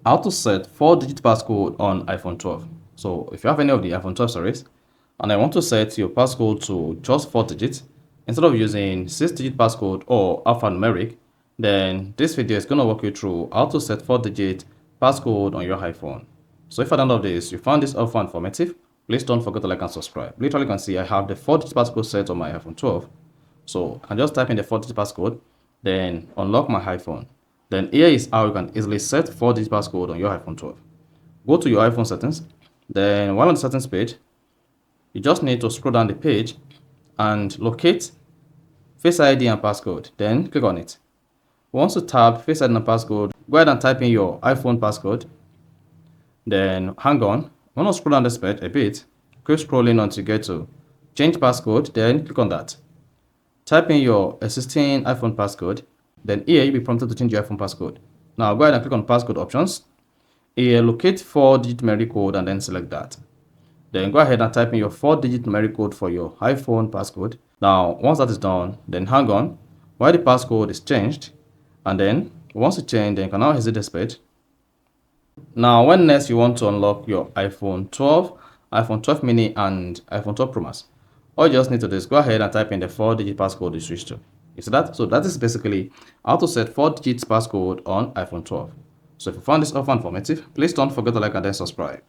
how to set 4-digit passcode on iPhone 12. So if you have any of the iPhone 12 series and I want to set your passcode to just 4 digits instead of using 6-digit passcode or alphanumeric, then this video is going to walk you through how to set 4-digit passcode on your iPhone. So if at the end of this you found this helpful and informative, please don't forget to like and subscribe. Literally, you can see I have the 4-digit passcode set on my iPhone 12. So I can just type in the 4-digit passcode, then unlock my iPhone. Then here is how you can easily set 4-digit passcode on your iPhone 12. Go to your iPhone settings. Then while on the settings page, you just need to scroll down the page and locate Face ID and passcode. Then click on it. Once you tap Face ID and passcode, go ahead and type in your iPhone passcode. Then hang on. When you scroll down this page a bit, keep scrolling until you get to change passcode. Then click on that. Type in your existing iPhone passcode. Then here you'll be prompted to change your iPhone passcode. Now go ahead and click on passcode options. Here locate 4-digit numeric code and then select that. Then go ahead and type in your 4-digit numeric code for your iPhone passcode. Now once that is done, then hang on while the passcode is changed, and then once it's changed, then you can now exit this page. Now when next you want to unlock your iPhone 12, iPhone 12 mini and iPhone 12 Pro Max, all you just need to do is go ahead and type in the 4-digit passcode you switch to. You see that? So that is basically how to set 4-digit passcode on iPhone 12. So if you found this helpful and informative, please don't forget to like and then subscribe.